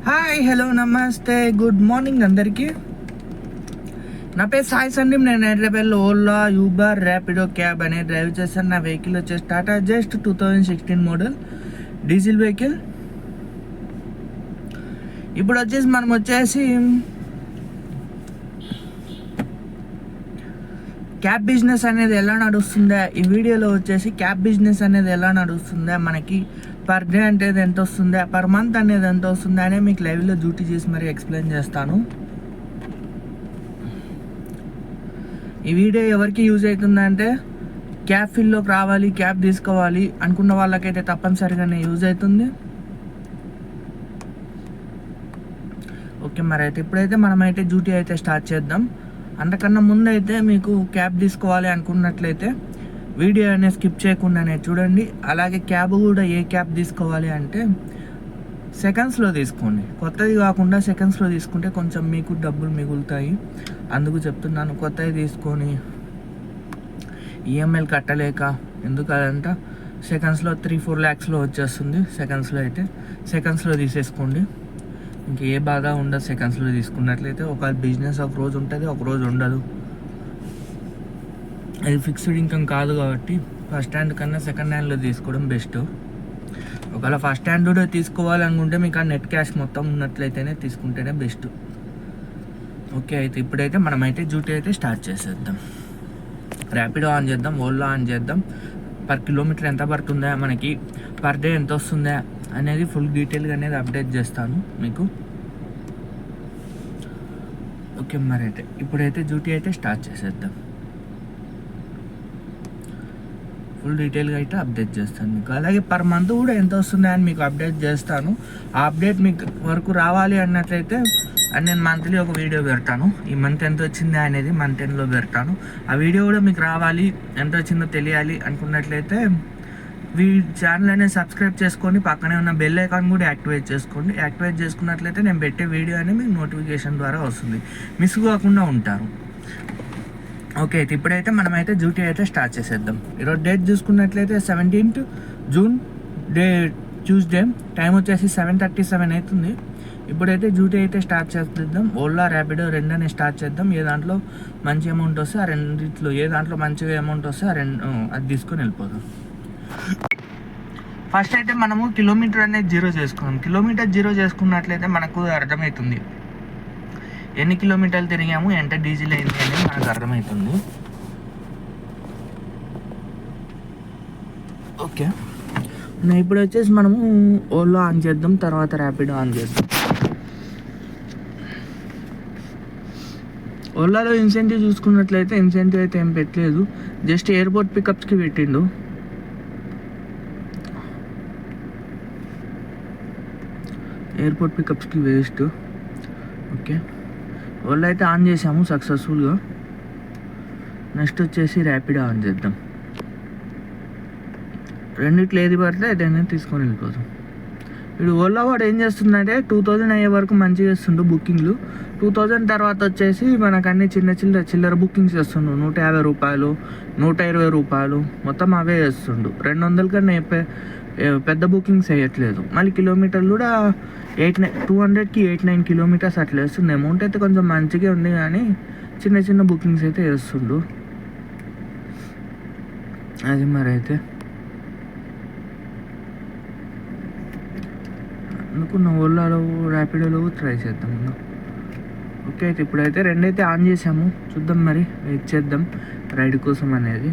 Hi, hello, నమస్తే, good morning అందరికీ. నా పేరు సాయి సందీప్. నేను హైదరాబాద్లో ఓలా, యూబర్, ర్యాపిడో, క్యాబ్ అనేది డ్రైవ్ చేస్తాను. నా వెహికల్ వచ్చేసి Tata just 2016 model diesel vehicle. ఇప్పుడు వచ్చేసి మనం క్యాబ్ బిజినెస్ అనేది ఎలా నడుస్తుందా, ఈ వీడియోలో వచ్చేసి క్యాబ్ బిజినెస్ అనేది ఎలా నడుస్తుందా, మనకి పర్ డే అనేది ఎంత వస్తుందా, పర్ మంత్ అనేది ఎంత వస్తుందా అనే మీకు లైవ్లో డ్యూటీ చేసి మరీ ఎక్స్ప్లెయిన్ చేస్తాను. ఈ వీడియో ఎవరికి యూజ్ అవుతుందంటే క్యాబ్ ఫీల్డ్లోకి రావాలి, క్యాబ్ తీసుకోవాలి అనుకున్న వాళ్ళకైతే తప్పనిసరిగానే యూజ్ అవుతుంది. ఓకే, మరి అయితే ఇప్పుడైతే మనమైతే డ్యూటీ అయితే స్టార్ట్ చేద్దాం. అంతకన్నా ముందు అయితే మీకు క్యాబ్ తీసుకోవాలి అనుకున్నట్లయితే వీడియో అనేది స్కిప్ చేయకుండానే చూడండి. అలాగే క్యాబ్ కూడా ఏ క్యాబ్ తీసుకోవాలి అంటే సెకండ్స్లో తీసుకోండి. కొత్తది కాకుండా సెకండ్స్లో తీసుకుంటే కొంచెం మీకు డబ్బులు మిగులుతాయి. అందుకు చెప్తున్నాను, కొత్తది తీసుకొని ఈఎంఐలు కట్టలేక ఎందుకు అదంతా సెకండ్స్లో 3-4 lakhsలో వచ్చేస్తుంది. సెకండ్స్లో తీసేసుకోండి. ఇంక ఏ బాధ ఉండదు. సెకండ్స్లో తీసుకున్నట్లయితే ఒక బిజినెస్ ఒక రోజు ఉంటుంది, ఒక రోజు ఉండదు. అది ఫిక్స్డ్ ఇన్కమ్ కాదు కాబట్టి ఫస్ట్ హ్యాండ్ కన్నా సెకండ్ హ్యాండ్లో తీసుకోవడం బెస్ట్. ఒకవేళ ఫస్ట్ హ్యాండ్ కూడా తీసుకోవాలనుకుంటే మీకు ఆ నెట్ క్యాష్ మొత్తం ఉన్నట్లయితేనే తీసుకుంటేనే బెస్ట్. ఓకే, అయితే ఇప్పుడైతే మనమైతే డ్యూటీ అయితే స్టార్ట్ చేసేద్దాం. ర్యాపిడో ఆన్ చేద్దాం, ఓలా ఆన్ చేద్దాం. పర్ కిలోమీటర్ ఎంత పడుతుందా, మనకి పర్ డే ఎంత వస్తుందా అనేది ఫుల్ డీటెయిల్గా అనేది అప్డేట్ చేస్తాను మీకు. ఓకే, మరి అయితే ఇప్పుడైతే డ్యూటీ అయితే స్టార్ట్ చేసేద్దాం. ఫుల్ డీటెయిల్గా అయితే అప్డేట్ చేస్తాను మీకు. అలాగే పర్ మంత్ కూడా ఎంత వస్తుందా అని మీకు అప్డేట్ చేస్తాను. ఆ అప్డేట్ మీకు వరకు రావాలి అన్నట్లయితే నేను మంత్లీ ఒక వీడియో పెడతాను. ఈ మంత్ ఎంత వచ్చిందా అనేది మంత్ ఎండ్లో పెడతాను. ఆ వీడియో కూడా మీకు రావాలి, ఎంత వచ్చిందో తెలియాలి అనుకున్నట్లయితే ఛానల్ అనేది సబ్స్క్రైబ్ చేసుకొని పక్కనే ఉన్న బెల్ ఐకాన్ కూడా యాక్టివేట్ చేసుకోండి. యాక్టివేట్ చేసుకున్నట్లయితే నేను పెట్టే వీడియో అనేది మీకు నోటిఫికేషన్ ద్వారా వస్తుంది, మిస్ కాకుండా ఉంటారు. ఓకే, అయితే ఇప్పుడైతే మనమైతే డ్యూటీ అయితే స్టార్ట్ చేసేద్దాం. ఈరోజు డేట్ చూసుకున్నట్లయితే 17th June ట్యూస్డే. టైం వచ్చేసి 7:37 అవుతుంది. ఇప్పుడైతే డ్యూటీ అయితే స్టార్ట్ చేద్దాం. ఓలా, ర్యాపిడో రెండనే స్టార్ట్ చేద్దాం. ఏ దాంట్లో మంచి అమౌంట్ వస్తే ఆ రెండిట్లో ఏ దాంట్లో మంచిగా అమౌంట్ వస్తే అది తీసుకొని వెళ్ళిపోదాం. ఫస్ట్ అయితే మనము కిలోమీటర్ అనేది 0 చేసుకున్నాం. కిలోమీటర్ 0 చేసుకున్నట్లయితే మనకు అర్థమవుతుంది ఎన్ని కిలోమీటర్లు తిరిగాము, ఎంత డీజిల్ అయింది అనేది మనకు అర్థమవుతుంది. ఓకే, ఇప్పుడు వచ్చేసి మనము ఓలా ఆన్ చేద్దాం, తర్వాత ర్యాపిడో ఆన్ చేద్దాం. ఓలాలో ఇన్సెంటివ్ చూసుకున్నట్లయితే ఇన్సెంటివ్ అయితే ఏం పెట్టలేదు, జస్ట్ ఎయిర్పోర్ట్ పికప్స్కి పెట్టిండు. ఎయిర్పోర్ట్ పికప్స్కి వేస్ట్. ఓకే, ఓలా అయితే ఆన్ చేసాము సక్సెస్ఫుల్గా. నెక్స్ట్ వచ్చేసి ర్యాపిడో ఆన్ చేద్దాం. రెండిట్లో ఏది పడితే అదైనా తీసుకొని వెళ్ళిపోతాం. ఇప్పుడు ఓలా వాడు ఏం చేస్తుందంటే 2000 అయ్యే వరకు మంచిగా చేస్తుండు బుకింగ్లు. 2000 తర్వాత వచ్చేసి మనకు అన్ని చిల్లర బుకింగ్స్ చేస్తుండు. 150 రూపాయలు, 120 రూపాయలు మొత్తం అవే చేస్తుండు. 200 కన్నా పెద్ద బుకింగ్స్ వేయట్లేదు. మళ్ళీ కిలోమీటర్లు కూడా 200కి 89 కిలోమీటర్స్ అట్లా వేస్తుంది. అమౌంట్ అయితే కొంచెం మంచిగా ఉంది, కానీ చిన్న బుకింగ్స్ అయితే వేస్తుండు. అది మరి అయితే అనుకున్న ఓలాలో, ర్యాపిడోలో ట్రై చేద్దాం. ఓకే, అయితే ఇప్పుడైతే రెండైతే ఆన్ చేసాము. చూద్దాం, మరి వెయిట్ చేద్దాం రైడ్ కోసం అనేది.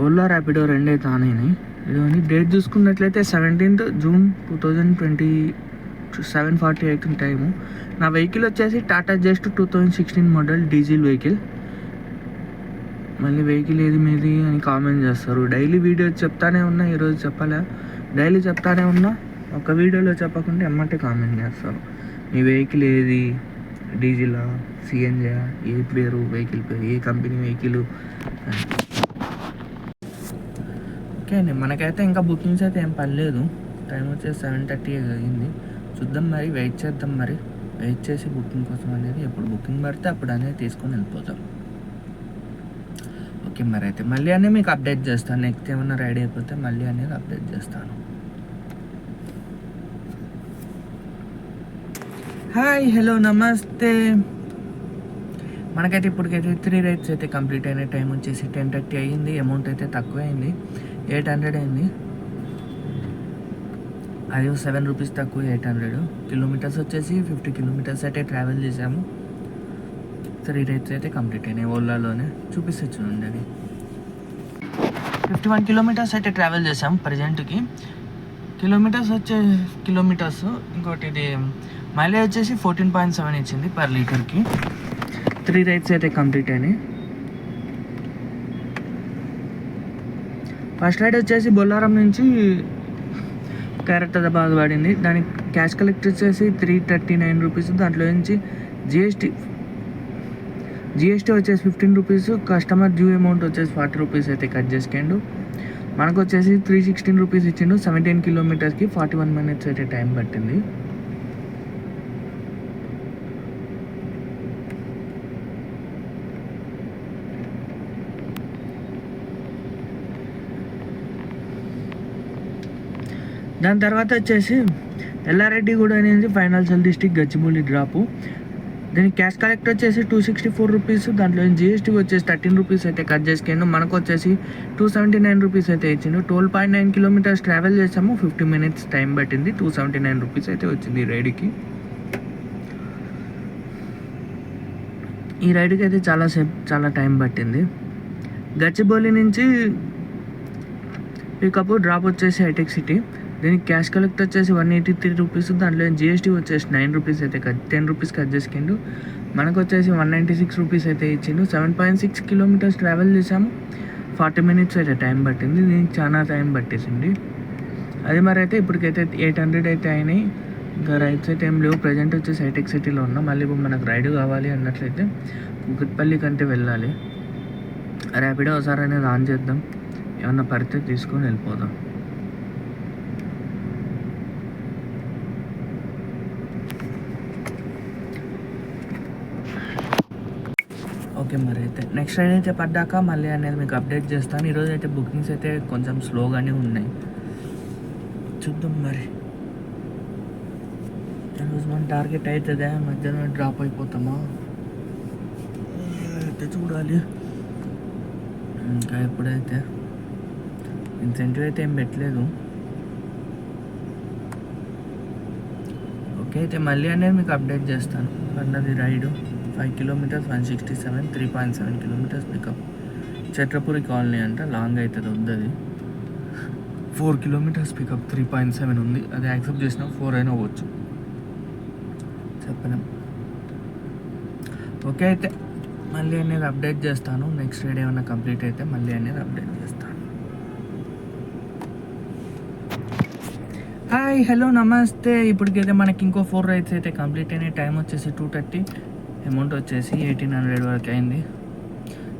ఓలా, ర్యాపిడో రెండైతే ఆన్ అయినాయి. ఇవన్నీ డేట్ చూసుకున్నట్లయితే 17th June 2020 7:48 టైము. నా వెహికల్ వచ్చేసి Tata just 2016 model diesel vehicle. మళ్ళీ వెహికల్ ఏది మీది అని కామెంట్ చేస్తారు. డైలీ వీడియో చెప్తానే ఉన్నా, ఈరోజు చెప్పాలా, డైలీ చెప్తానే ఉన్నా, ఒక వీడియోలో చెప్పకుండా ఎమ్మంటే కామెంట్ చేస్తారు. మీ వెహికల్ ఏది, డీజిలా, సిఎన్జా, ఏ పేరు వెహికల్ పేరు, ఏ కంపెనీ వెహికల్. ఓకే అండి, మనకైతే ఇంకా బుకింగ్స్ అయితే ఏం పర్లేదు. టైం వచ్చేసి 7:30 అయింది. చూద్దాం, మరి వెయిట్ చేద్దాం. మరి వెయిట్ చేసి బుకింగ్ కోసం అనేది ఎప్పుడు బుకింగ్ పడితే అప్పుడు అనేది తీసుకొని వెళ్ళిపోతాం. ఓకే మరి అయితే మళ్ళీ అనేది మీకు అప్డేట్ చేస్తాను. నెక్స్ట్ ఏమన్నా రైడ్ అయిపోతే మళ్ళీ అనేది అప్డేట్ చేస్తాను. హాయ్ హలో నమస్తే. మనకైతే ఇప్పటికైతే 3 రైడ్స్ అయితే కంప్లీట్ అయిన టైం వచ్చేసి 10:30 అయ్యింది. అమౌంట్ అయితే తక్కువ అయింది, 800 అయింది. అది 7 రూపీస్ తక్కువ, 800. కిలోమీటర్స్ వచ్చేసి 50 కిలోమీటర్స్ అయితే ట్రావెల్ చేసాము. 3 రైడ్స్ అయితే కంప్లీట్ అయినాయి. ఓలాలోనే చూపిస్తే చూడండి. అది 51 కిలోమీటర్స్ అయితే ట్రావెల్ చేసాం ప్రజెంట్కి. కిలోమీటర్స్ ఇంకోటి ఇది మైలేజ్ వచ్చేసి 14.7 ఇచ్చింది పర్ లీటర్కి. 3 రైడ్స్ అయితే కంప్లీట్ అయినాయి. ఫస్ట్ రైడ్ వచ్చేసి బొల్లారం నుంచి ఖైరతాబాద్ పడింది. దానికి క్యాష్ కలెక్ట్ వచ్చేసి 339 రూపీస్. దాంట్లో నుంచి జిఎస్టీ వచ్చేసి 15 రూపీస్. కస్టమర్ డ్యూ అమౌంట్ వచ్చేసి 40 రూపీస్ అయితే కట్ చేసుకుండు. మనకు వచ్చేసి 316 రూపీస్ ఇచ్చిండు. 17 కిలోమీటర్స్కి 41 మినిట్స్ అయితే టైం పట్టింది. దాని తర్వాత వచ్చేసి ఎల్లారెడ్డిగూడ అనేది ఫైనాన్షియల్ డిస్ట్రిక్ట్ గచ్చిబౌలి డ్రాపు. దీనికి క్యాష్ కలెక్ట్ వచ్చేసి 264 రూపీస్. దాంట్లో జిఎస్టీ వచ్చేసి 13 రూపీస్ అయితే కట్ చేసుకుండు. మనకు వచ్చేసి 279 రూపీస్ అయితే ఇచ్చిండు. 12.9 కిలోమీటర్స్ ట్రావెల్ చేసాము. 50 మినిట్స్ టైం పట్టింది. 279 రూపీస్ అయితే వచ్చింది ఈ రైడ్కి. ఈ రైడ్కి అయితే చాలా టైం పట్టింది. గచ్చిబౌలి నుంచి పికప్ డ్రాప్ వచ్చేసి హైటెక్ సిటీ. దీనికి క్యాష్ కలెక్ట్ వచ్చేసి 183 రూపీస్. దాంట్లో జిఎస్టీ వచ్చేసి 9 రూపీస్ అయితే 10 రూపీస్ కట్ చేసుకుండు. మనకు వచ్చేసి 196 రూపీస్ అయితే ఇచ్చిండు. 7.6 కిలోమీటర్స్ ట్రావెల్ చేసాము. 40 మినిట్స్ అయితే టైం పట్టింది. దీనికి చాలా టైం పట్టేసింది. అది మరి అయితే ఇప్పటికైతే 800 అయితే అయినాయి. ఇంకా రైడ్స్ అయితే ఏం లేవు. ప్రజెంట్ వచ్చేసి హైటెక్ సిటీలో ఉన్నాం. మళ్ళీ ఇప్పుడు మనకు రైడ్ కావాలి అన్నట్లయితే కుకట్పల్లి కంటే వెళ్ళాలి. ర్యాపిడో ఒకసారి అనేది ఆన్ చేద్దాం. ఏమన్నా పడితే తీసుకొని వెళ్ళిపోదాం. ఓకే మరి అయితే నెక్స్ట్ రైడ్ అయితే పడ్డాక మళ్ళీ అనేది మీకు అప్డేట్ చేస్తాను. ఈరోజు అయితే బుకింగ్స్ అయితే కొంచెం స్లోగానే ఉన్నాయి. చూద్దాం మరి ఈరోజు మన టార్గెట్ అవుతుందా, మధ్యాహ్నం డ్రాప్ అయిపోతామా అయితే చూడాలి. ఇంకా ఎప్పుడైతే ఇన్సెంటివ్ అయితే ఏం పెట్టలేదు. ఓకే అయితే మళ్ళీ అనేది మీకు అప్డేట్ చేస్తాను. అన్నది ride 5 kilometres 167, 3.7 kilometres pickup. Chhatrapuri colony అంట, లాంగ్ అవుతుంది వద్దది. 4 కిలోమీటర్స్ పికప్ 3.7 ఉంది. అది యాక్సెప్ట్ చేసినా 4 అయినా అవ్వచ్చు, చెప్పలేం. ఓకే అయితే మళ్ళీ అనేది అప్డేట్ చేస్తాను. నెక్స్ట్ రైడ్ ఏమైనా కంప్లీట్ అయితే మళ్ళీ అనేది అప్డేట్ చేస్తాను. హాయ్ హలో నమస్తే. ఇప్పటికైతే మనకి ఇంకో 4 రైడ్స్ అయితే కంప్లీట్ అయినాయి. టైం వచ్చేసి 2:30. అమౌంట్ వచ్చేసి 1800 వరకు అయింది.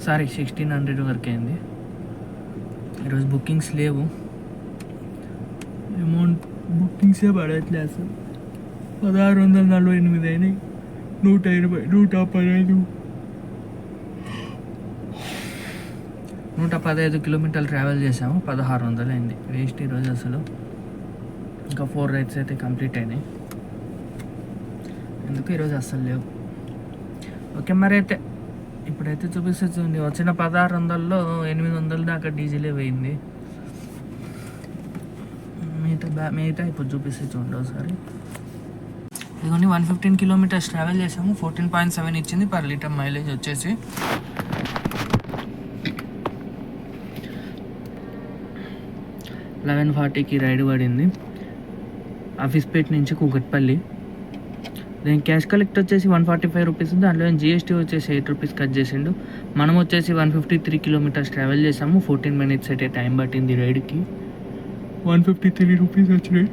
1600 వరకు అయింది. ఈరోజు బుకింగ్స్ లేవు. అమౌంట్ బుకింగ్సే పడట్లేదు అసలు. 1648 అయినాయి. 180, 115, 115 కిలోమీటర్లు ట్రావెల్ చేసాము. 1600 అయింది. వేస్ట్ ఈరోజు అసలు. ఇంకా 4 రైడ్స్ అయితే కంప్లీట్ అయినాయి. ఎందుకు ఈరోజు అస్సలు లేవు. ఓకే మరి అయితే ఇప్పుడైతే చూపిస్తే చూడండి. వచ్చిన 1600లో 800 దాకా డీజిలే పోయింది. మిగతా ఇప్పుడు చూపిస్తే చూడండి ఒకసారి. ఇదిగోండి 115 కిలోమీటర్స్ ట్రావెల్ చేసాము. 14.7 ఇచ్చింది పర్ లీటర్ మైలేజ్ వచ్చేసి. $11.40కి రైడ్ పడింది ఆఫీస్పేట్ నుంచి కూకట్పల్లి. దీనికి క్యాష్ కలెక్ట్ వచ్చేసి 145 రూపీస్. దాంట్లో జిఎస్టీ వచ్చేసి 8 రూపీస్ కట్ చేసిండు. మనం వచ్చేసి 153 కిలోమీటర్స్ ట్రావెల్ చేసాము. 14 మినిట్స్ అయితే టైం పట్టింది రైడ్కి. 153 రూపీస్ వచ్చినాయి.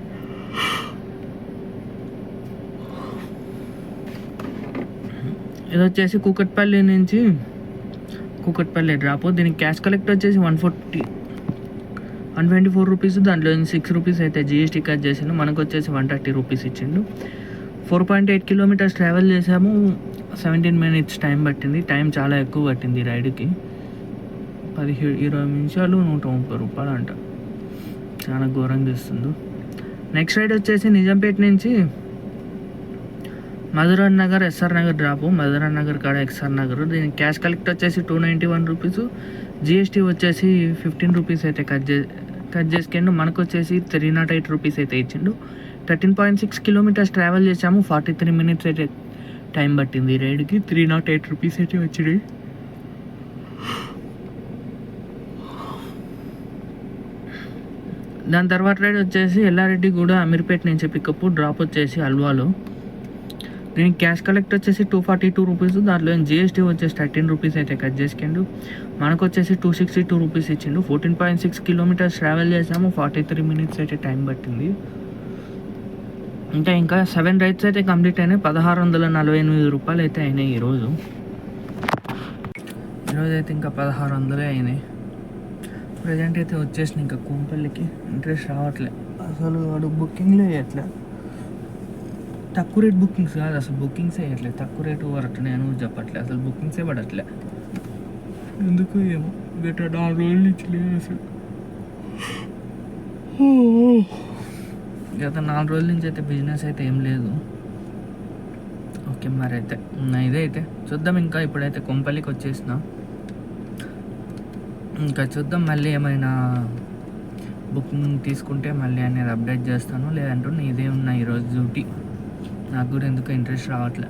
ఇది వచ్చేసి కూకట్పల్లి నుంచి కూకట్పల్లి డ్రాప్. దీనికి క్యాష్ కలెక్ట్ వచ్చేసి 124 రూపీస్. దాంట్లో 6 రూపీస్ అయితే జిఎస్టీ కట్ చేసిండు. మనకు వచ్చేసి 130 రూపీస్ ఇచ్చిండు. 4.8 కిలోమీటర్స్ ట్రావెల్ చేసాము. 17 మినిట్స్ టైం పట్టింది. టైం చాలా ఎక్కువ పట్టింది రైడ్కి. 20 నిమిషాలు 130 రూపాయలు అంట. చాలా ఘోరంగా ఇస్తుంది. నెక్స్ట్ రైడ్ వచ్చేసి నిజాంపేట నుంచి మధురన్ నగర్ ఎస్ఆర్ నగర్ డ్రాపు. మధురన్ నగర్ కాడ ఎస్ఆర్ నగర్. దీని క్యాష్ కలెక్ట్ వచ్చేసి 291 రూపీస్. జిఎస్టీ వచ్చేసి 15 రూపీస్ అయితే కట్ చేసుకుండు. మనకు వచ్చేసి 308 రూపీస్ అయితే ఇచ్చిండు. 13.6 కిలోమీటర్స్ ట్రావెల్ చేసాము. 43 మినిట్స్ అయితే టైం పట్టింది ఈ రైడ్కి. 308 రూపీస్ అయితే వచ్చినాయి. దాని తర్వాత రైడ్ వచ్చేసి ఎల్లారెడ్డి కూడా అమీర్పేట నుంచి పికప్. డ్రాప్ వచ్చేసి అల్వాలో. దీనికి క్యాష్ కలెక్ట్ వచ్చేసి 242 రూపీస్. దాంట్లో జిఎస్టీ వచ్చేసి 13 రూపీస్ అయితే కట్ చేసుకుండు. మనకు వచ్చేసి 262 రూపీస్ ఇచ్చిండు. 14.6 కిలోమీటర్స్ ట్రావెల్ చేసాము. 43 మినిట్స్ అయితే టైం పట్టింది. ఇంకా 7 రైడ్స్ అయితే కంప్లీట్ అయినాయి. 1648 రూపాయలు అయితే అయినాయి ఈరోజు అయితే ఇంకా 1600 అయినాయి. ప్రజెంట్ అయితే వచ్చేసిన ఇంకా కోంపల్లికి. ఇంట్రెస్ట్ రావట్లే అసలు. వాడు బుకింగ్లో వేయట్లే. తక్కువ రేట్ బుకింగ్స్ కాదు అసలు, బుకింగ్సే వేయట్లేదు. తక్కువ రేటు వరకు నేను చెప్పట్లే అసలు, బుకింగ్సే పడట్లే. ఎందుకు ఏమో గట్ట 4 రోజుల నుంచి లేదు అసలు. గత 4 రోజుల నుంచి అయితే బిజినెస్ అయితే ఏం లేదు. ఓకే మరి అయితే ఇదే అయితే చూద్దాం. ఇంకా ఇప్పుడైతే కొంపల్లికి వచ్చేసిన. ఇంకా చూద్దాం మళ్ళీ ఏమైనా బుకింగ్ తీసుకుంటే మళ్ళీ అనేది అప్డేట్ చేస్తాను. లేదంటే ఇదే ఉన్నా ఈరోజు డ్యూటీ. నాకు కూడా ఎందుకు ఇంట్రెస్ట్ రావట్లే.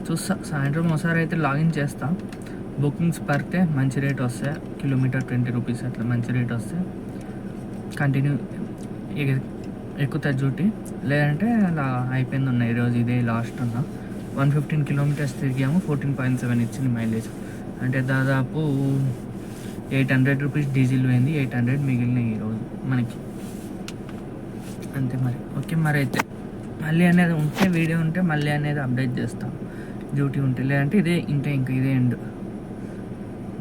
చూస్తా సాయంత్రం ఒకసారి అయితే లాగిన్ చేస్తా. బుకింగ్స్ పడితే మంచి రేట్ వస్తాయి. కిలోమీటర్ 20 రూపీస్ అట్లా మంచి రేట్ వస్తే కంటిన్యూ ఎక్కుతా డ్యూటీ. లేదంటే అలా అయిపోయింది ఉన్న ఈరోజు ఇదే లాస్ట్ ఉన్న. 115 కిలోమీటర్స్ తిరిగాము. 14.7 ఇచ్చింది మైలేజ్. అంటే దాదాపు 800 రూపీస్ డీజిల్ పోయింది. 800 మిగిలినాయి ఈరోజు మనకి. అంతే మరి. ఓకే మరి అయితే మళ్ళీ అనేది ఉంటే వీడియో ఉంటే మళ్ళీ అనేది అప్డేట్ చేస్తాం. డ్యూటీ ఉంటే. లేదంటే ఇదే ఇంకా ఇదే ఎండ్.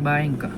బాయ్ ఇంకా.